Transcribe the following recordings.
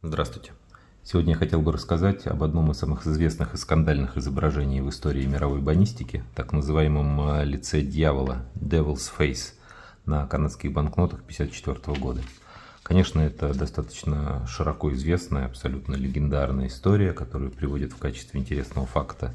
Здравствуйте. Сегодня я хотел бы рассказать об одном из самых известных и скандальных изображений в истории мировой бонистики, так называемом лице дьявола, Devil's Face, на канадских банкнотах 1954 года. Конечно, это достаточно широко известная, абсолютно легендарная история, которую приводят в качестве интересного факта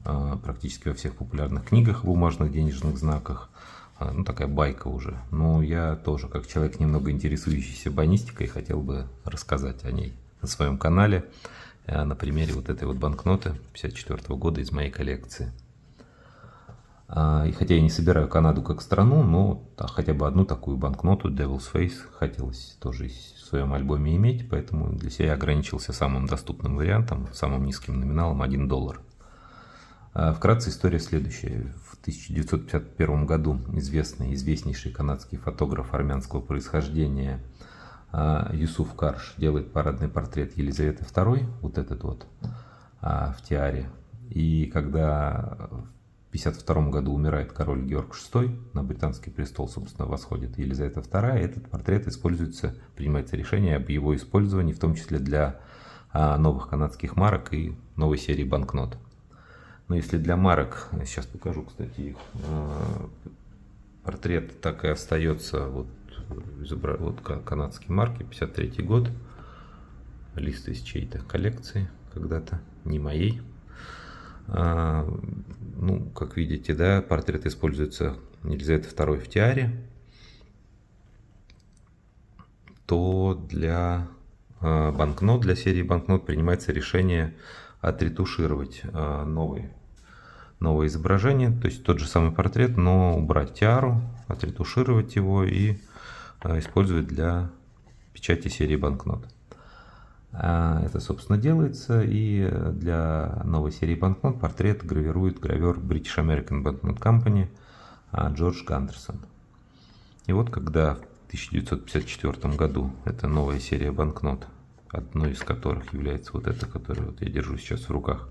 практически во всех популярных книгах о бумажных денежных знаках. Ну, такая байка уже. Но я тоже, как человек, немного интересующийся бонистикой, хотел бы рассказать о ней на своем канале на примере вот этой вот банкноты 1954 года из моей коллекции. И хотя я не собираю Канаду как страну, но хотя бы одну такую банкноту Devil's Face хотелось тоже в своем альбоме иметь, поэтому для себя я ограничился самым доступным вариантом, самым низким номиналом $1. Вкратце история следующая. В 1951 году известнейший канадский фотограф армянского происхождения Юсуф Карш делает парадный портрет Елизаветы II, вот этот вот, в тиаре. И когда в 1952 году умирает король Георг VI, на британский престол, собственно, восходит Елизавета II, этот портрет используется, принимается решение об его использовании, в том числе для новых канадских марок и новой серии банкнот. Но если для марок, сейчас покажу, кстати, их, портрет так и остается, вот канадские марки, 53 год, лист из чьей-то коллекции, когда-то, не моей. Ну, как видите, да, портрет используется Елизаветы II в тиаре, то для банкнот, для серии банкнот принимается решение отретушировать новое изображение, то есть тот же самый портрет, но убрать тиару, отретушировать его и использовать для печати серии банкнот. Это, собственно, делается, и для новой серии банкнот портрет гравирует гравер British American Banknote Company Джордж Гандерсон. И вот когда в 1954 году эта новая серия банкнот, одной из которых является вот эта, которую вот я держу сейчас в руках,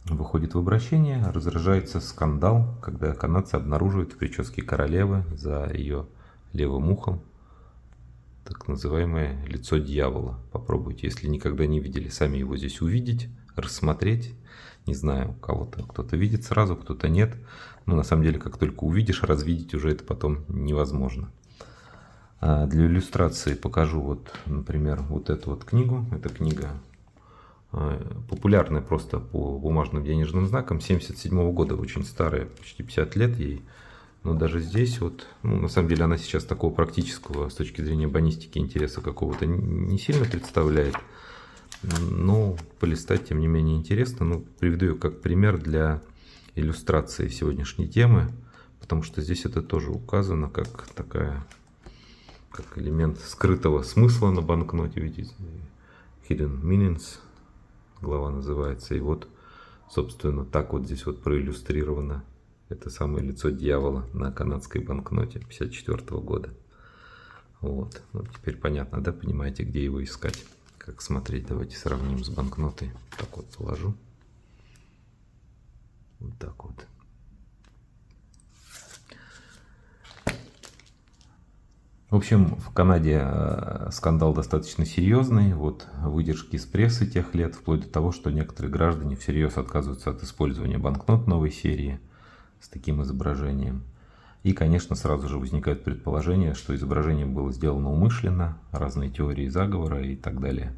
выходит в обращение, разражается скандал, когда канадцы обнаруживают в прическе королевы за ее левым ухом так называемое лицо дьявола. Попробуйте, если никогда не видели, сами его здесь увидеть, рассмотреть. Не знаю, кого-то кто-то видит сразу, кто-то нет. Но на самом деле, как только увидишь, развидеть уже это потом невозможно. Для иллюстрации покажу вот, например, вот эту вот книгу. Эта книга популярная просто по бумажным денежным знакам, 1977 года, очень старая, почти 50 лет ей. Но даже здесь вот, ну, на самом деле она сейчас такого практического с точки зрения бонистики интереса какого-то не сильно представляет. Но полистать тем не менее интересно. Ну, приведу ее как пример для иллюстрации сегодняшней темы, потому что здесь это тоже указано как такая, как элемент скрытого смысла на банкноте, видите, Hidden Meanings глава называется. И вот, собственно, так вот здесь вот проиллюстрировано это самое лицо дьявола на канадской банкноте 1954 года. Вот. Ну, теперь понятно, да, понимаете, где его искать, как смотреть. Давайте сравним с банкнотой. Так вот положу. Вот так вот. В общем, в Канаде скандал достаточно серьезный. Вот выдержки из прессы тех лет, вплоть до того, что некоторые граждане всерьез отказываются от использования банкнот новой серии с таким изображением. И, конечно, сразу же возникает предположение, что изображение было сделано умышленно, разные теории заговора и так далее.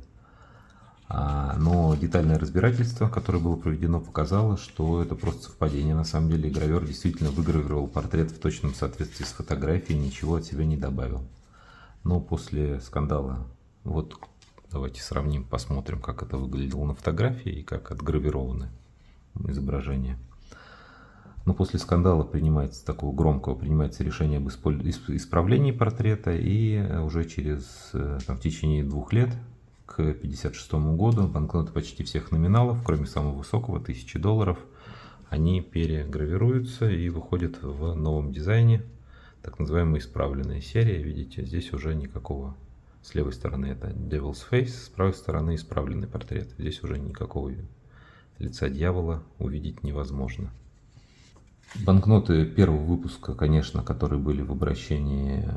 Но детальное разбирательство, которое было проведено, показало, что это просто совпадение. На самом деле гравер действительно выгравировал портрет в точном соответствии с фотографией, ничего от себя не добавил. Но после скандала, вот давайте сравним, посмотрим, как это выглядело на фотографии и как отгравированы изображения. Но после скандала такого громкого принимается решение об исправлении портрета, и уже в течение 2 лет, к 1956 году, банкноты почти всех номиналов, кроме самого высокого, $1000, они перегравируются и выходят в новом дизайне, так называемая исправленная серия. Видите, здесь уже никакого, с левой стороны это Devil's Face, с правой стороны исправленный портрет. Здесь уже никакого лица дьявола увидеть невозможно. Банкноты первого выпуска, конечно, которые были в обращении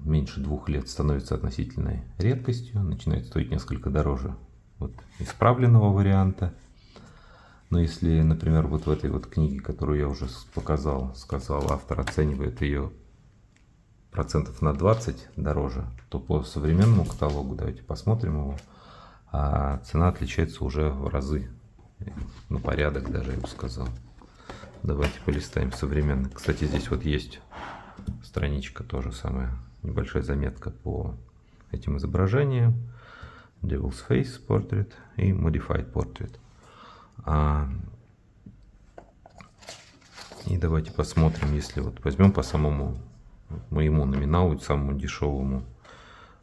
меньше 2 лет, становятся относительной редкостью, начинают стоить несколько дороже вот исправленного варианта. Но если, например, вот в этой вот книге, которую я уже сказал, автор оценивает ее процентов на 20 дороже, то по современному каталогу, давайте посмотрим его, цена отличается уже в разы, на порядок даже, я бы сказал. Давайте полистаем современный. Кстати, здесь вот есть страничка, тоже самая небольшая заметка по этим изображениям. Devil's Face Portrait и Modified Portrait. И давайте посмотрим, если вот возьмем по самому моему номиналу, самому дешевому,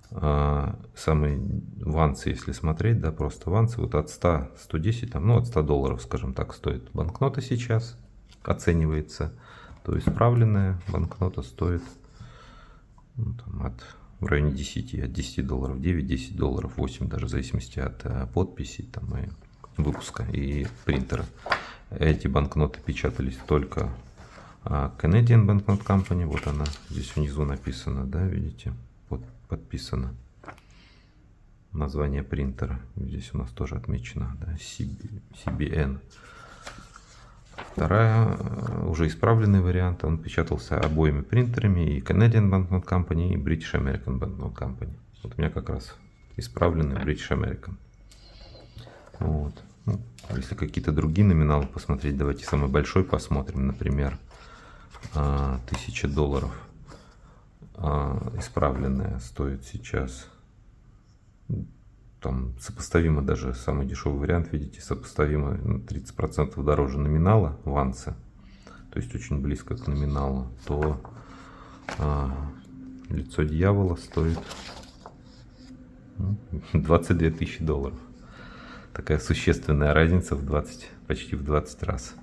самые вансы, если смотреть, да, просто вансы, вот от 100, 110, там, ну, от 100 долларов, скажем так, стоит банкнота сейчас, оценивается, то исправленная банкнота стоит, ну, там, в районе 10, от 10 долларов, 9-10 долларов, 8, даже в зависимости от подписи там, и выпуска и принтера. Эти банкноты печатались только Canadian Banknote Company, вот она здесь внизу написана, да, видите, вот подписано название принтера, здесь у нас тоже отмечено, да, CBN. Вторая, уже исправленный вариант, он печатался обоими принтерами, и Canadian Banknote Company, и British American Banknote Company. Вот у меня как раз исправленный British American. Вот. Ну, если какие-то другие номиналы посмотреть, давайте самый большой посмотрим, например, 1000 долларов. Исправленная стоит сейчас, там сопоставимо, даже самый дешевый вариант, видите, сопоставимо на 30% дороже номинала ванса, то есть очень близко к номиналу, то лицо дьявола стоит 22 тысячи долларов. Такая существенная разница в 20, почти в 20 раз.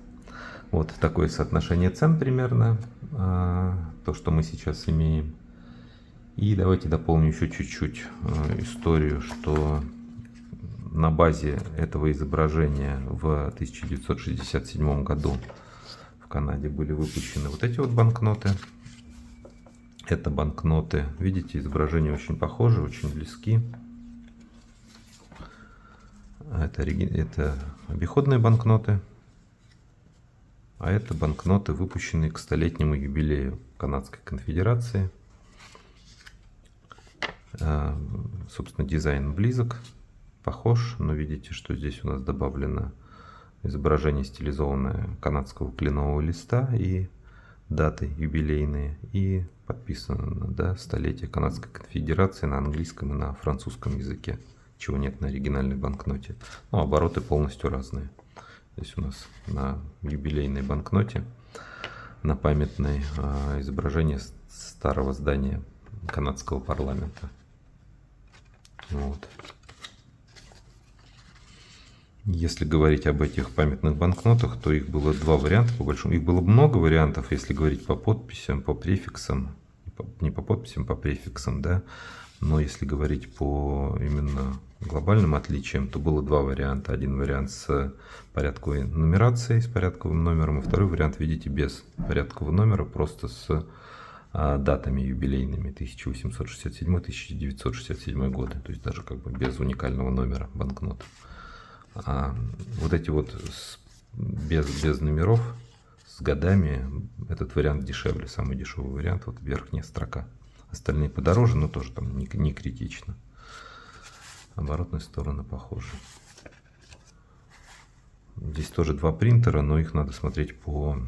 Вот такое соотношение цен примерно, то, что мы сейчас имеем. И давайте дополню еще чуть-чуть историю, что на базе этого изображения в 1967 году в Канаде были выпущены вот эти вот банкноты. Это банкноты, видите, изображения очень похожи, очень близки. Это обиходные банкноты, а это банкноты, выпущенные к 100-летнему юбилею Канадской конфедерации. Собственно, дизайн близок, похож, но видите, что здесь у нас добавлено изображение стилизованное канадского кленового листа и даты юбилейные, и подписано, да, 100-летие Канадской конфедерации на английском и на французском языке, чего нет на оригинальной банкноте. Ну, обороты полностью разные. Здесь у нас на юбилейной банкноте, на памятной, изображение старого здания канадского парламента. Вот. Если говорить об этих памятных банкнотах, то их было два варианта, по большому. Их было много вариантов, если говорить по подписям, по префиксам. Не по подписям, по префиксам, да. Но если говорить по именно глобальным отличиям, то было два варианта. Один вариант с порядковой нумерацией, с порядковым номером, и второй вариант, видите, без порядкового номера, просто с датами юбилейными 1867-1967 годы, то есть даже как бы без уникального номера банкнот. Вот эти вот без номеров, с годами, этот вариант дешевле, самый дешевый вариант, вот верхняя строка. Остальные подороже, но тоже там не критично. Оборотные стороны похожи. Здесь тоже два принтера, но их надо смотреть по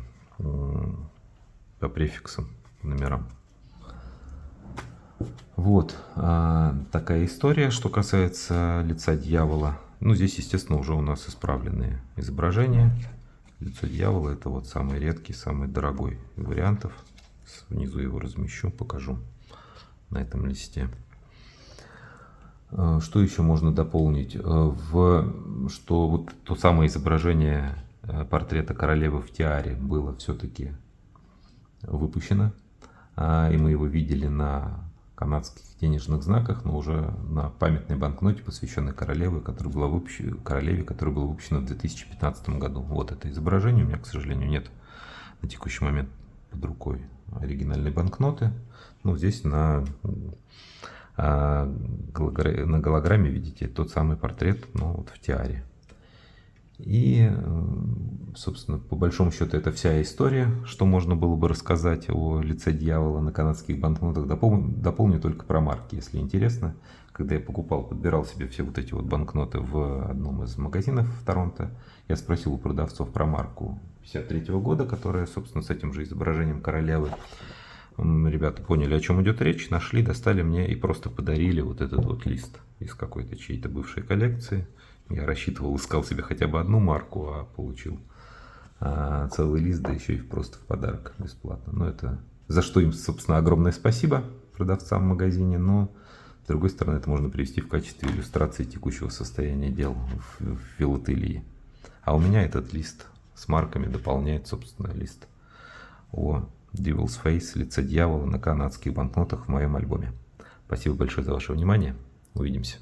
префиксам, номерам. Вот такая история, что касается лица дьявола. Ну, здесь, естественно, уже у нас исправленные изображения. Лицо дьявола — это вот самый редкий, самый дорогой вариантов. Внизу его размещу, покажу на этом листе. Что еще можно дополнить? Что вот то самое изображение портрета королевы в тиаре было все-таки выпущено. И мы его видели на канадских денежных знаках, но уже на памятной банкноте, посвященной королеве, которая была выпущена в 2015 году. Вот это изображение. У меня, к сожалению, нет на текущий момент под рукой оригинальные банкноты. Ну, здесь на голограмме видите тот самый портрет, но вот в тиаре. И, собственно, по большому счету, это вся история, что можно было бы рассказать о лице дьявола на канадских банкнотах. Дополню только про марки, если интересно. Когда я подбирал себе все вот эти вот банкноты в одном из магазинов в Торонто, я спросил у продавцов про марку 1953 года, которая, собственно, с этим же изображением королевы. Ребята поняли, о чем идет речь, нашли, достали мне и просто подарили вот этот вот лист из какой-то чьей-то бывшей коллекции. Я рассчитывал, искал себе хотя бы одну марку, а получил целый лист, да еще и просто в подарок бесплатно. Но это за что им, собственно, огромное спасибо продавцам в магазине, но с другой стороны, это можно привести в качестве иллюстрации текущего состояния дел в филателии. А у меня этот лист с марками дополняет, собственно, лист о Devil's Face, лице дьявола на канадских банкнотах в моем альбоме. Спасибо большое за ваше внимание. Увидимся.